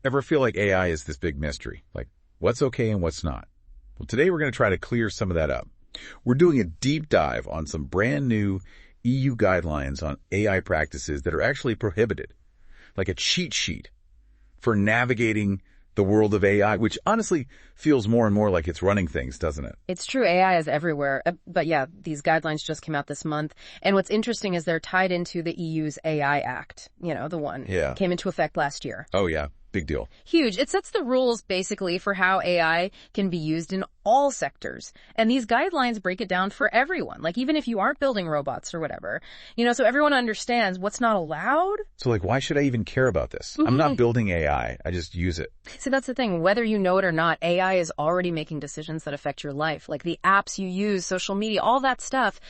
Ever feel like AI is this big mystery? Like, what's okay and what's not? Well, today we're going to try to clear some of that up. We're doing a deep dive on some brand new EU guidelines on AI practices that are actually prohibited, like a cheat sheet for navigating the world of AI, which honestly feels more and more like it's running things, doesn't it? It's true, AI is everywhere. But yeah, these guidelines just came out this month. And what's interesting is they're tied into the EU's AI Act, the one. Yeah. Came into effect last year. Oh, yeah. Big deal. Huge. It sets the rules basically for how AI can be used in all sectors. And these guidelines break it down for everyone. Like even if you aren't building robots or whatever, so everyone understands what's not allowed. So like, why should I even care about this? I'm not building AI. I just use it. See, that's the thing. Whether you know it or not, AI is already making decisions that affect your life. Like the apps you use, social media, all that stuff.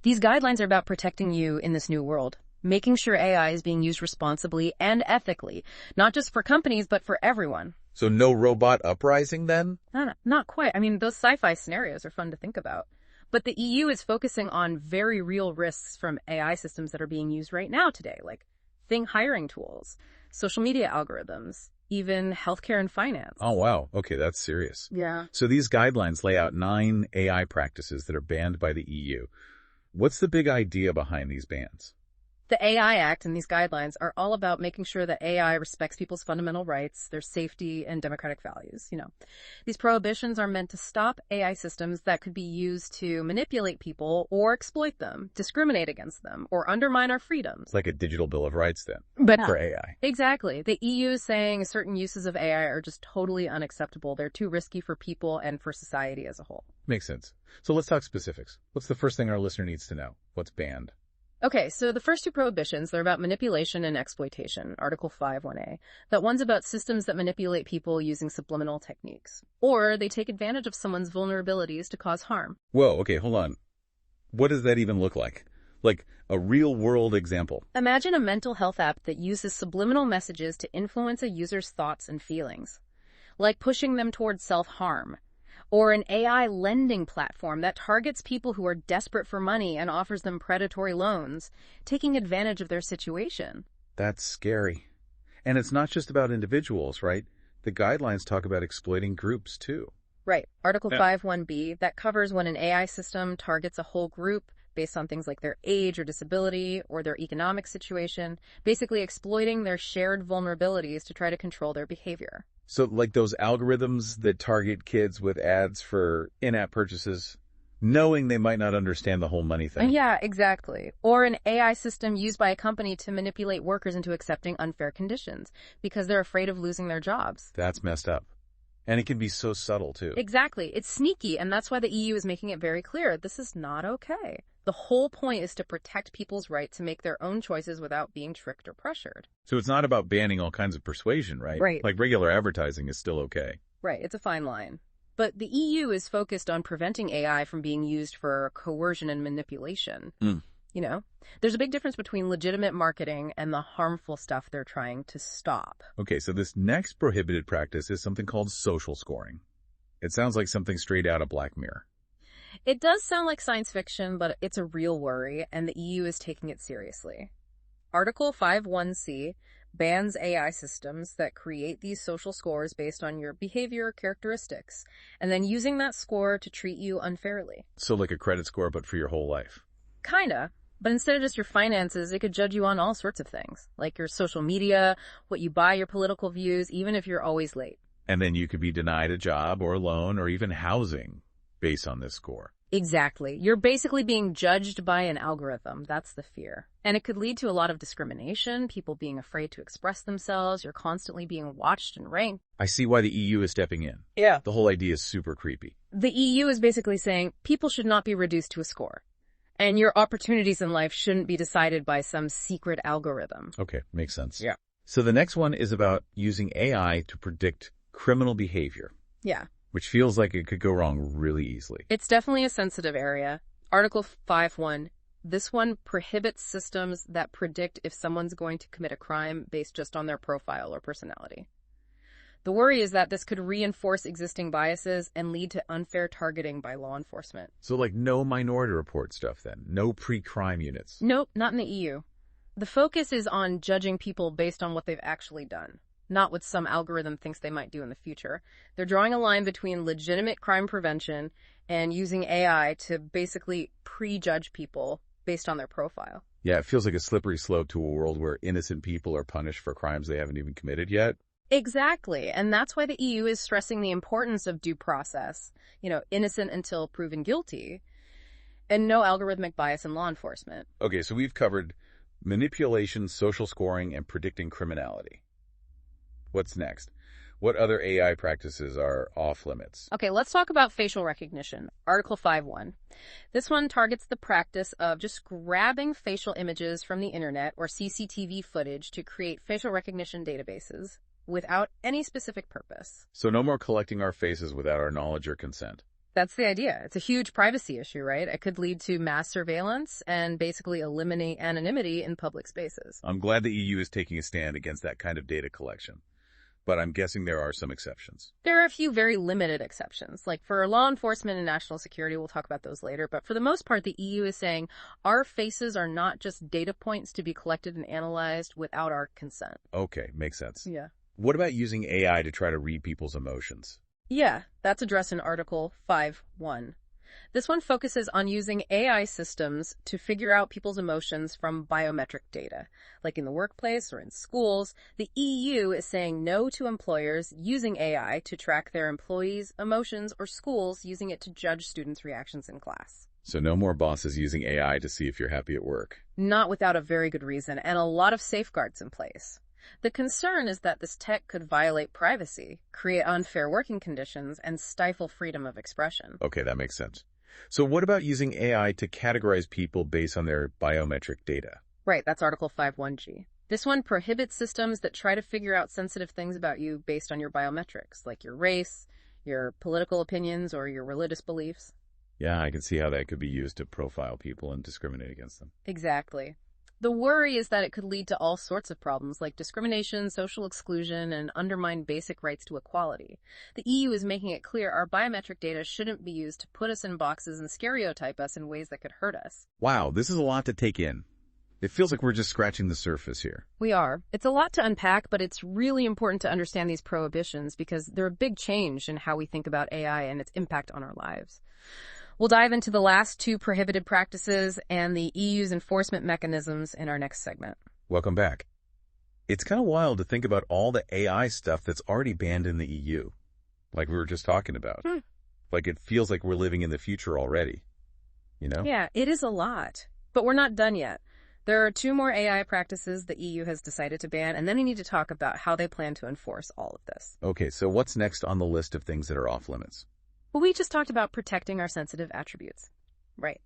These guidelines are about protecting you in this new world. Making sure AI is being used responsibly and ethically, not just for companies, but for everyone. So no robot uprising then? No, not quite. I mean, those sci-fi scenarios are fun to think about. But the EU is focusing on very real risks from AI systems that are being used right now today, like hiring tools, social media algorithms, even healthcare and finance. Oh, wow. Okay, that's serious. Yeah. So these guidelines lay out 9 AI practices that are banned by the EU. What's the big idea behind these bans? The AI Act and these guidelines are all about making sure that AI respects people's fundamental rights, their safety, and democratic values. These prohibitions are meant to stop AI systems that could be used to manipulate people or exploit them, discriminate against them, or undermine our freedoms. Like a digital bill of rights then, but for AI. Exactly. The EU is saying certain uses of AI are just totally unacceptable. They're too risky for people and for society as a whole. Makes sense. So let's talk specifics. What's the first thing our listener needs to know? What's banned? Okay, so the first 2 prohibitions, they're about manipulation and exploitation, Article 5(1)(a). That one's about systems that manipulate people using subliminal techniques. Or they take advantage of someone's vulnerabilities to cause harm. Whoa, okay, hold on. What does that even look like? Like a real-world example. Imagine a mental health app that uses subliminal messages to influence a user's thoughts and feelings, like pushing them towards self-harm. Or an AI lending platform that targets people who are desperate for money and offers them predatory loans, taking advantage of their situation. That's scary. And it's not just about individuals, right? The guidelines talk about exploiting groups, too. Right. Article 5(1)(b), that covers when an AI system targets a whole group based on things like their age or disability or their economic situation, basically exploiting their shared vulnerabilities to try to control their behavior. So like those algorithms that target kids with ads for in-app purchases, knowing they might not understand the whole money thing. Yeah, exactly. Or an AI system used by a company to manipulate workers into accepting unfair conditions because they're afraid of losing their jobs. That's messed up. And it can be so subtle, too. Exactly. It's sneaky, and that's why the EU is making it very clear. This is not okay. The whole point is to protect people's right to make their own choices without being tricked or pressured. So it's not about banning all kinds of persuasion, right? Right. Like regular advertising is still okay. Right. It's a fine line. But the EU is focused on preventing AI from being used for coercion and manipulation. There's a big difference between legitimate marketing and the harmful stuff they're trying to stop. Okay, so this next prohibited practice is something called social scoring. It sounds like something straight out of Black Mirror. It does sound like science fiction, but it's a real worry, and the EU is taking it seriously. Article 5(1)(c) bans AI systems that create these social scores based on your behavior characteristics, and then using that score to treat you unfairly. So like a credit score, but for your whole life. Kinda. But instead of just your finances, it could judge you on all sorts of things, like your social media, what you buy, your political views, even if you're always late. And then you could be denied a job or a loan or even housing based on this score. Exactly. You're basically being judged by an algorithm. That's the fear. And it could lead to a lot of discrimination, people being afraid to express themselves. You're constantly being watched and ranked. I see why the EU is stepping in. Yeah. The whole idea is super creepy. The EU is basically saying people should not be reduced to a score. And your opportunities in life shouldn't be decided by some secret algorithm. Okay, makes sense. Yeah. So the next one is about using AI to predict criminal behavior. Yeah. Which feels like it could go wrong really easily. It's definitely a sensitive area. Article 5(1), this one prohibits systems that predict if someone's going to commit a crime based just on their profile or personality. The worry is that this could reinforce existing biases and lead to unfair targeting by law enforcement. So like no Minority Report stuff then? No pre-crime units? Nope, not in the EU. The focus is on judging people based on what they've actually done, not what some algorithm thinks they might do in the future. They're drawing a line between legitimate crime prevention and using AI to basically prejudge people based on their profile. Yeah, it feels like a slippery slope to a world where innocent people are punished for crimes they haven't even committed yet. Exactly. And that's why the EU is stressing the importance of due process, innocent until proven guilty, and no algorithmic bias in law enforcement. Okay, so we've covered manipulation, social scoring, and predicting criminality. What's next? What other AI practices are off limits? Okay, let's talk about facial recognition. Article 5.1. This one targets the practice of just grabbing facial images from the internet or CCTV footage to create facial recognition databases without any specific purpose. So no more collecting our faces without our knowledge or consent. That's the idea. It's a huge privacy issue, right? It could lead to mass surveillance and basically eliminate anonymity in public spaces. I'm glad the EU is taking a stand against that kind of data collection, but I'm guessing there are some exceptions. There are a few very limited exceptions. Like for law enforcement and national security, we'll talk about those later. But for the most part, the EU is saying our faces are not just data points to be collected and analyzed without our consent. Okay, makes sense. Yeah. What about using AI to try to read people's emotions? Yeah, that's addressed in Article 5.1. This one focuses on using AI systems to figure out people's emotions from biometric data. Like in the workplace or in schools, the EU is saying no to employers using AI to track their employees' emotions or schools using it to judge students' reactions in class. So no more bosses using AI to see if you're happy at work. Not without a very good reason and a lot of safeguards in place. The concern is that this tech could violate privacy, create unfair working conditions, and stifle freedom of expression. Okay, that makes sense. So what about using AI to categorize people based on their biometric data? Right, that's Article 5.1G. This one prohibits systems that try to figure out sensitive things about you based on your biometrics, like your race, your political opinions, or your religious beliefs. Yeah, I can see how that could be used to profile people and discriminate against them. Exactly. The worry is that it could lead to all sorts of problems like discrimination, social exclusion, and undermine basic rights to equality. The EU is making it clear our biometric data shouldn't be used to put us in boxes and stereotype us in ways that could hurt us. Wow, this is a lot to take in. It feels like we're just scratching the surface here. We are. It's a lot to unpack, but it's really important to understand these prohibitions because they're a big change in how we think about AI and its impact on our lives. We'll dive into the last two prohibited practices and the EU's enforcement mechanisms in our next segment. Welcome back. It's kind of wild to think about all the AI stuff that's already banned in the EU, like we were just talking about. Like it feels like we're living in the future already, Yeah, it is a lot, but we're not done yet. There are two more AI practices the EU has decided to ban, and then we need to talk about how they plan to enforce all of this. Okay, so what's next on the list of things that are off limits? Well, we just talked about protecting our sensitive attributes. Right.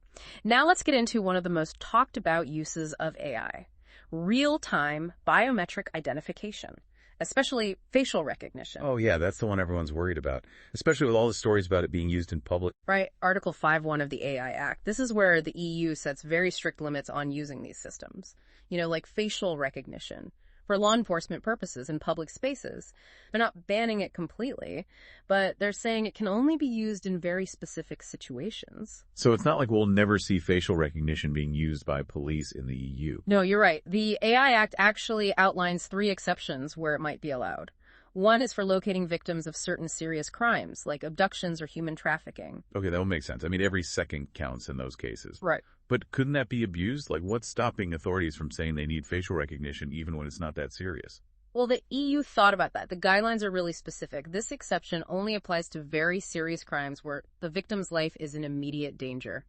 Now let's get into one of the most talked about uses of AI, real-time biometric identification, especially facial recognition. Oh yeah, that's the one everyone's worried about, especially with all the stories about it being used in public. Right. Article 5.1 of the AI Act. This is where the EU sets very strict limits on using these systems, like facial recognition for law enforcement purposes in public spaces. They're not banning it completely, but they're saying it can only be used in very specific situations. So it's not like we'll never see facial recognition being used by police in the EU. No, you're right. The AI Act actually outlines 3 exceptions where it might be allowed. One is for locating victims of certain serious crimes, like abductions or human trafficking. Okay, that would make sense. I mean, every second counts in those cases. Right. But couldn't that be abused? Like, what's stopping authorities from saying they need facial recognition even when it's not that serious? Well, the EU thought about that. The guidelines are really specific. This exception only applies to very serious crimes where the victim's life is in immediate danger.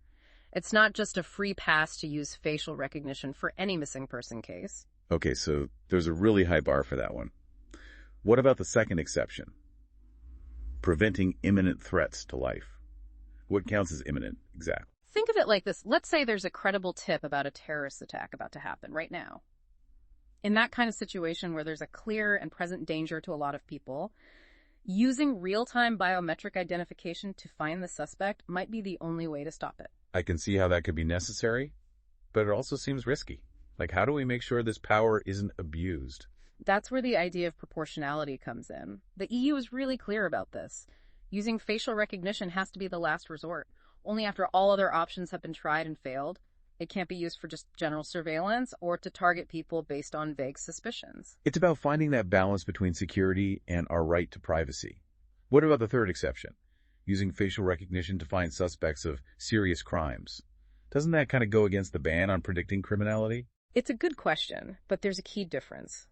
It's not just a free pass to use facial recognition for any missing person case. Okay, so there's a really high bar for that one. What about the second exception? Preventing imminent threats to life. What counts as imminent, exactly? Think of it like this. Let's say there's a credible tip about a terrorist attack about to happen right now. In that kind of situation where there's a clear and present danger to a lot of people, using real-time biometric identification to find the suspect might be the only way to stop it. I can see how that could be necessary, but it also seems risky. Like, how do we make sure this power isn't abused? That's where the idea of proportionality comes in. The EU is really clear about this. Using facial recognition has to be the last resort. Only after all other options have been tried and failed It can't be used for just general surveillance or to target people based on vague suspicions. It's about finding that balance between security and our right to privacy. What about the third exception? Using facial recognition to find suspects of serious crimes. Doesn't that kind of go against the ban on predicting criminality? It's a good question, but there's a key difference.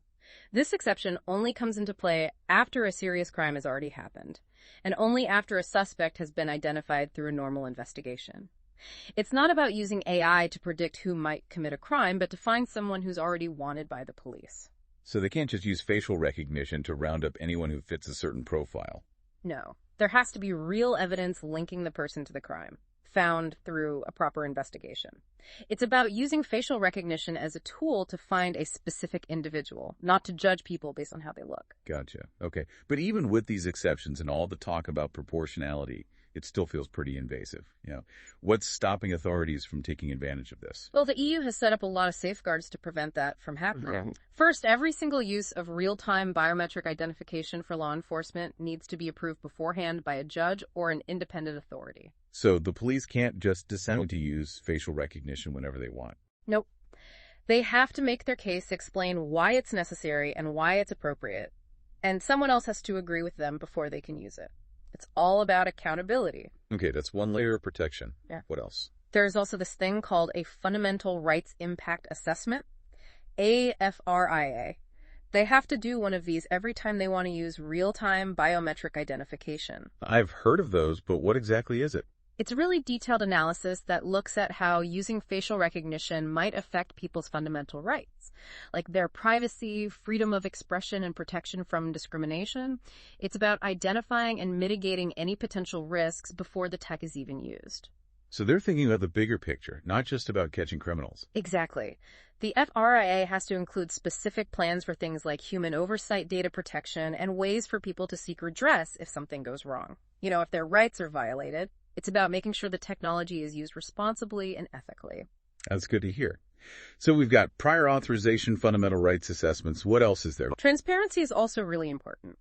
This exception only comes into play after a serious crime has already happened, and only after a suspect has been identified through a normal investigation. It's not about using AI to predict who might commit a crime, but to find someone who's already wanted by the police. So they can't just use facial recognition to round up anyone who fits a certain profile. No, there has to be real evidence linking the person to the crime, found through a proper investigation. It's about using facial recognition as a tool to find a specific individual, not to judge people based on how they look. Gotcha. Okay. But even with these exceptions and all the talk about proportionality, it still feels pretty invasive. What's stopping authorities from taking advantage of this? Well, the EU has set up a lot of safeguards to prevent that from happening. First, every single use of real-time biometric identification for law enforcement needs to be approved beforehand by a judge or an independent authority. So the police can't just decide to use facial recognition whenever they want. Nope. They have to make their case, explain why it's necessary and why it's appropriate, and someone else has to agree with them before they can use it. It's all about accountability. Okay, that's one layer of protection. Yeah. What else? There's also this thing called a Fundamental Rights Impact Assessment, AFRIA. They have to do one of these every time they want to use real-time biometric identification. I've heard of those, but what exactly is it? It's a really detailed analysis that looks at how using facial recognition might affect people's fundamental rights, like their privacy, freedom of expression, and protection from discrimination. It's about identifying and mitigating any potential risks before the tech is even used. So they're thinking about the bigger picture, not just about catching criminals. Exactly. The FRIA has to include specific plans for things like human oversight, data protection, and ways for people to seek redress if something goes wrong. If their rights are violated. It's about making sure the technology is used responsibly and ethically. That's good to hear. So we've got prior authorization, fundamental rights assessments. What else is there? Transparency is also really important.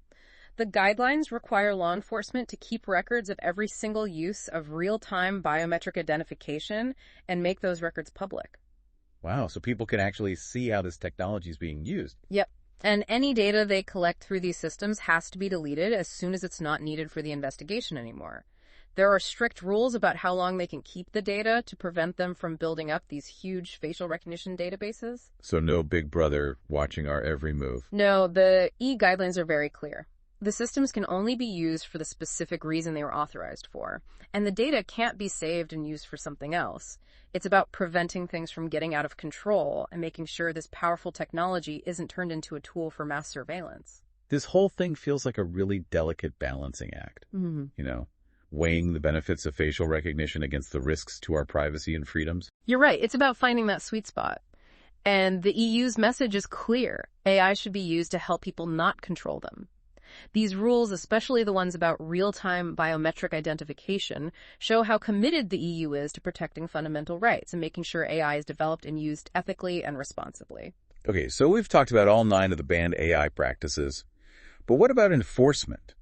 The guidelines require law enforcement to keep records of every single use of real-time biometric identification and make those records public. Wow, so people can actually see how this technology is being used. Yep. And any data they collect through these systems has to be deleted as soon as it's not needed for the investigation anymore. There are strict rules about how long they can keep the data to prevent them from building up these huge facial recognition databases. So no big brother watching our every move. No, the e-guidelines are very clear. The systems can only be used for the specific reason they were authorized for, and the data can't be saved and used for something else. It's about preventing things from getting out of control and making sure this powerful technology isn't turned into a tool for mass surveillance. This whole thing feels like a really delicate balancing act. Weighing the benefits of facial recognition against the risks to our privacy and freedoms. You're right. It's about finding that sweet spot. And the EU's message is clear. AI should be used to help people not control them. These rules, especially the ones about real-time biometric identification, show how committed the EU is to protecting fundamental rights and making sure AI is developed and used ethically and responsibly. Okay, so we've talked about all 9 of the banned AI practices. But what about enforcement?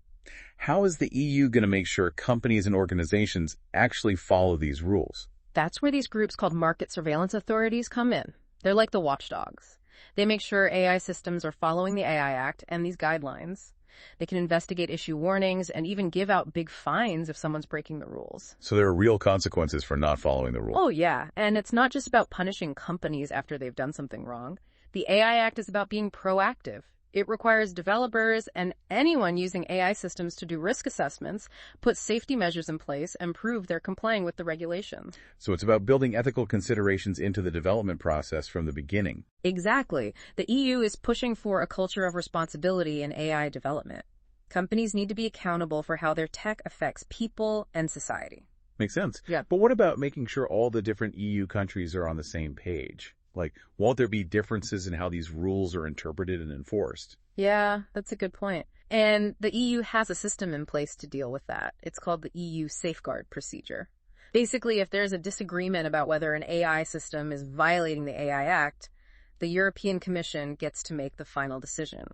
How is the EU going to make sure companies and organizations actually follow these rules? That's where these groups called market surveillance authorities come in. They're like the watchdogs. They make sure AI systems are following the AI Act and these guidelines. They can investigate, issue warnings, and even give out big fines if someone's breaking the rules. So there are real consequences for not following the rules. Oh, yeah. And it's not just about punishing companies after they've done something wrong. The AI Act is about being proactive. It requires developers and anyone using AI systems to do risk assessments, put safety measures in place, and prove they're complying with the regulations. So it's about building ethical considerations into the development process from the beginning. Exactly. The EU is pushing for a culture of responsibility in AI development. Companies need to be accountable for how their tech affects people and society. Makes sense. Yeah. But what about making sure all the different EU countries are on the same page? Like, won't there be differences in how these rules are interpreted and enforced? Yeah, that's a good point. And the EU has a system in place to deal with that. It's called the EU Safeguard Procedure. Basically, if there's a disagreement about whether an AI system is violating the AI Act, the European Commission gets to make the final decision.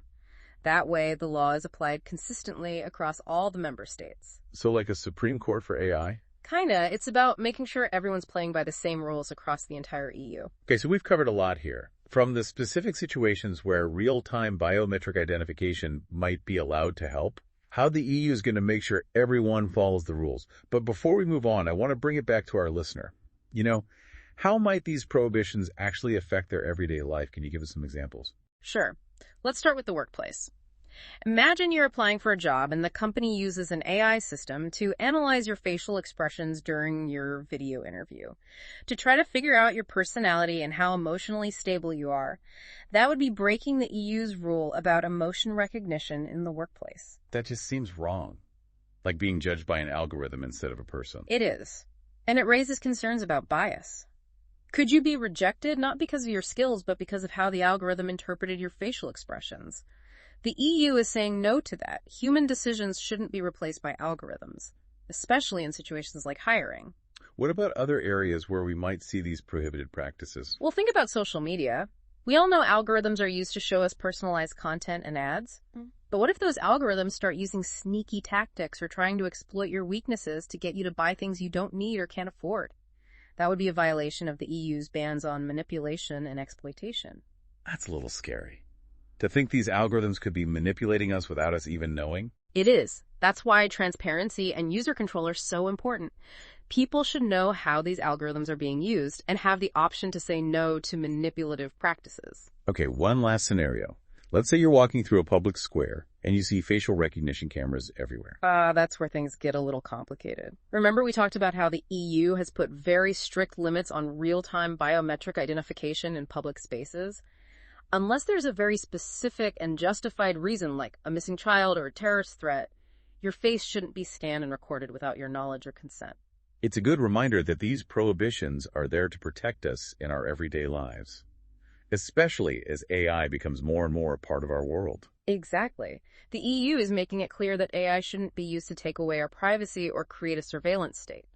That way, the law is applied consistently across all the member states. So like a Supreme Court for AI? Kinda. It's about making sure everyone's playing by the same rules across the entire EU. Okay, so we've covered a lot here. From the specific situations where real-time biometric identification might be allowed to help, how the EU is going to make sure everyone follows the rules. But before we move on, I want to bring it back to our listener. How might these prohibitions actually affect their everyday life? Can you give us some examples? Sure. Let's start with the workplace. Imagine you're applying for a job and the company uses an AI system to analyze your facial expressions during your video interview to try to figure out your personality and how emotionally stable you are. That would be breaking the EU's rule about emotion recognition in the workplace. That just seems wrong. Like being judged by an algorithm instead of a person. It is. And it raises concerns about bias. Could you be rejected not because of your skills, but because of how the algorithm interpreted your facial expressions? The EU is saying no to that. Human decisions shouldn't be replaced by algorithms, especially in situations like hiring. What about other areas where we might see these prohibited practices? Well, think about social media. We all know algorithms are used to show us personalized content and ads. But what if those algorithms start using sneaky tactics or trying to exploit your weaknesses to get you to buy things you don't need or can't afford? That would be a violation of the EU's bans on manipulation and exploitation. That's a little scary. To think these algorithms could be manipulating us without us even knowing? It is. That's why transparency and user control are so important. People should know how these algorithms are being used and have the option to say no to manipulative practices. Okay, one last scenario. Let's say you're walking through a public square and you see facial recognition cameras everywhere. That's where things get a little complicated. Remember we talked about how the EU has put very strict limits on real-time biometric identification in public spaces? Unless there's a very specific and justified reason, like a missing child or a terrorist threat, your face shouldn't be scanned and recorded without your knowledge or consent. It's a good reminder that these prohibitions are there to protect us in our everyday lives, especially as AI becomes more and more a part of our world. Exactly. The EU is making it clear that AI shouldn't be used to take away our privacy or create a surveillance state.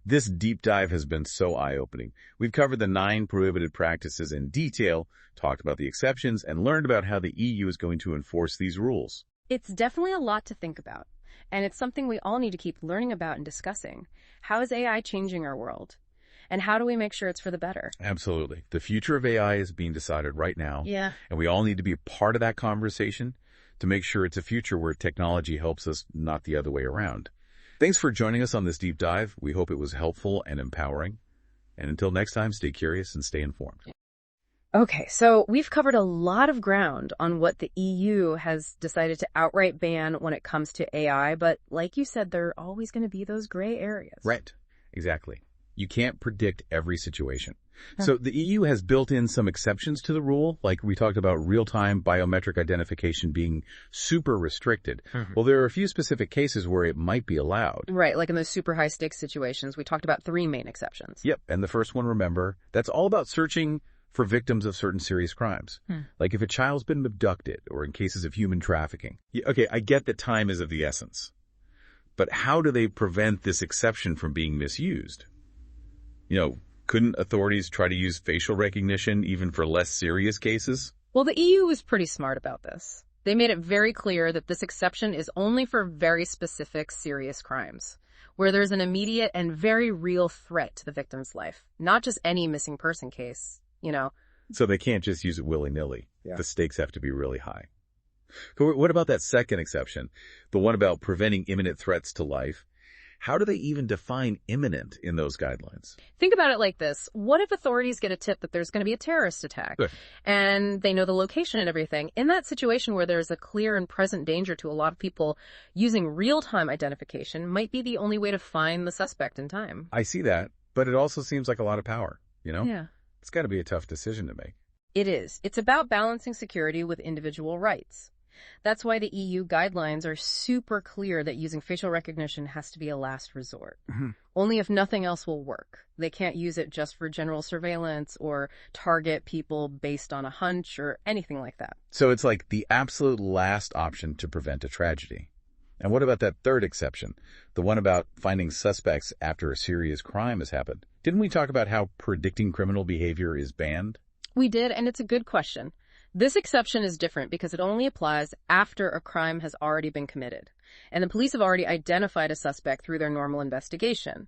This deep dive has been so eye-opening. We've covered the 9 prohibited practices in detail, talked about the exceptions, and learned about how the EU is going to enforce these rules. It's definitely a lot to think about, and it's something we all need to keep learning about and discussing. How is AI changing our world? And how do we make sure it's for the better? Absolutely. The future of AI is being decided right now. Yeah. And we all need to be part of that conversation to make sure it's a future where technology helps us, not the other way around. Thanks for joining us on this deep dive. We hope it was helpful and empowering. And until next time, stay curious and stay informed. Okay, so we've covered a lot of ground on what the EU has decided to outright ban when it comes to AI, but like you said, there are always going to be those gray areas. Right. Exactly. You can't predict every situation. So the EU has built in some exceptions to the rule, like we talked about real-time biometric identification being super restricted. Well, there are a few specific cases where it might be allowed. Right, like in those super high-stakes situations, we talked about 3 main exceptions. Yep, and the first one, remember, that's all about searching for victims of certain serious crimes. Like if a child's been abducted or in cases of human trafficking. Okay, I get that time is of the essence. But how do they prevent this exception from being misused? Couldn't authorities try to use facial recognition even for less serious cases? Well, the EU was pretty smart about this. They made it very clear that this exception is only for very specific serious crimes, where there's an immediate and very real threat to the victim's life, not just any missing person case, So they can't just use it willy-nilly. Yeah. The stakes have to be really high. What about that second exception, the one about preventing imminent threats to life? How do they even define imminent in those guidelines? Think about it like this. What if authorities get a tip that there's going to be a terrorist attack and they know the location and everything? In that situation where there's a clear and present danger to a lot of people, using real-time identification might be the only way to find the suspect in time. I see that, but it also seems like a lot of power, Yeah. It's got to be a tough decision to make. It is. It's about balancing security with individual rights. That's why the EU guidelines are super clear that using facial recognition has to be a last resort. Only if nothing else will work. They can't use it just for general surveillance or target people based on a hunch or anything like that. So it's like the absolute last option to prevent a tragedy. And what about that third exception, the one about finding suspects after a serious crime has happened? Didn't we talk about how predicting criminal behavior is banned? We did, and it's a good question. This exception is different because it only applies after a crime has already been committed, and the police have already identified a suspect through their normal investigation.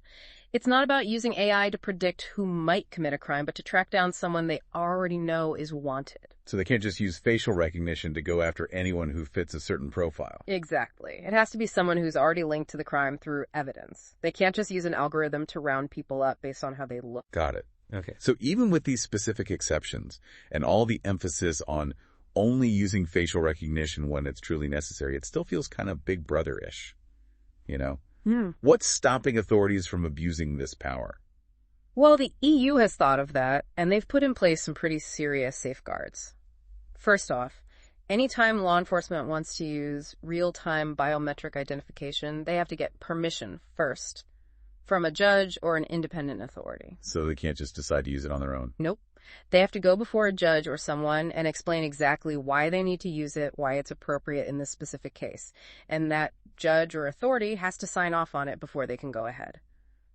It's not about using AI to predict who might commit a crime, but to track down someone they already know is wanted. So they can't just use facial recognition to go after anyone who fits a certain profile. Exactly. It has to be someone who's already linked to the crime through evidence. They can't just use an algorithm to round people up based on how they look. Got it. Okay. So even with these specific exceptions and all the emphasis on only using facial recognition when it's truly necessary, it still feels kind of Big Brother-ish, you know? What's stopping authorities from abusing this power? Well, the EU has thought of that, and they've put in place some pretty serious safeguards. First off, anytime law enforcement wants to use real-time biometric identification, they have to get permission first from a judge or an independent authority. So they can't just decide to use it on their own? Nope. They have to go before a judge or someone and explain exactly why they need to use it, why it's appropriate in this specific case. And that judge or authority has to sign off on it before they can go ahead.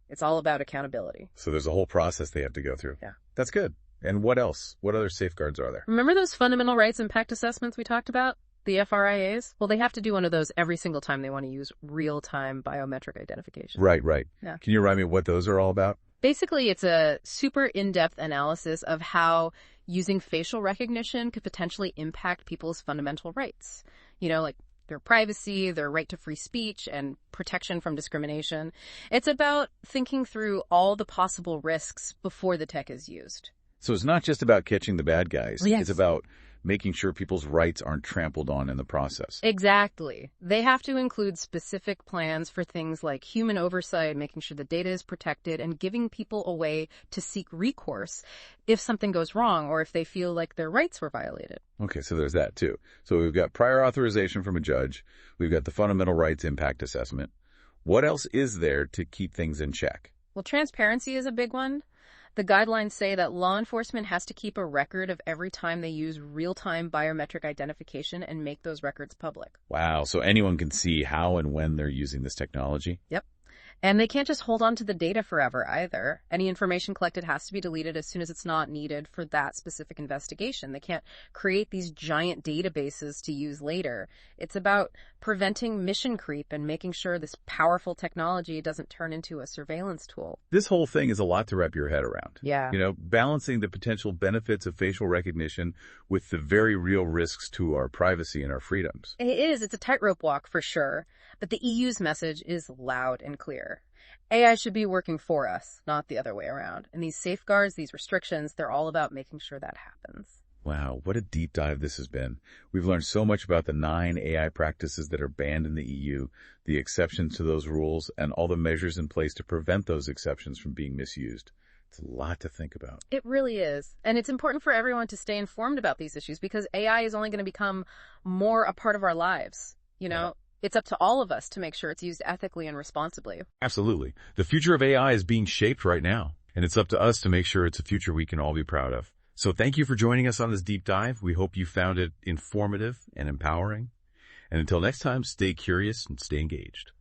It's all about accountability. So there's a whole process they have to go through. Yeah. That's good. And what else? What other safeguards are there? Remember those fundamental rights impact assessments we talked about? The FRIAs? Well, they have to do one of those every single time they want to use real-time biometric identification. Right. Yeah. Can you remind me what those are all about? Basically, it's a super in-depth analysis of how using facial recognition could potentially impact people's fundamental rights. You know, like their privacy, their right to free speech, and protection from discrimination. It's about thinking through all the possible risks before the tech is used. So it's not just about catching the bad guys. Yes. It's about making sure people's rights aren't trampled on in the process. Exactly. They have to include specific plans for things like human oversight, making sure the data is protected, and giving people a way to seek recourse if something goes wrong or if they feel like their rights were violated. Okay, so there's that too. So we've got prior authorization from a judge. We've got the fundamental rights impact assessment. What else is there to keep things in check? Well, transparency is a big one. The guidelines say that law enforcement has to keep a record of every time they use real-time biometric identification and make those records public. Wow, so anyone can see how and when they're using this technology? Yep. And they can't just hold on to the data forever either. Any information collected has to be deleted as soon as it's not needed for that specific investigation. They can't create these giant databases to use later. It's about preventing mission creep and making sure this powerful technology doesn't turn into a surveillance tool. This whole thing is a lot to wrap your head around. Yeah. You know, balancing the potential benefits of facial recognition with the very real risks to our privacy and our freedoms. It is. It's a tightrope walk for sure. But the EU's message is loud and clear. AI should be working for us, not the other way around. And these safeguards, these restrictions, they're all about making sure that happens. Wow, what a deep dive this has been. We've learned so much about the 9 AI practices that are banned in the EU, the exceptions to those rules, and all the measures in place to prevent those exceptions from being misused. It's a lot to think about. It really is. And it's important for everyone to stay informed about these issues because AI is only going to become more a part of our lives. You know, It's up to all of us to make sure it's used ethically and responsibly. Absolutely. The future of AI is being shaped right now, and it's up to us to make sure it's a future we can all be proud of. So thank you for joining us on this deep dive. We hope you found it informative and empowering. And until next time, stay curious and stay engaged.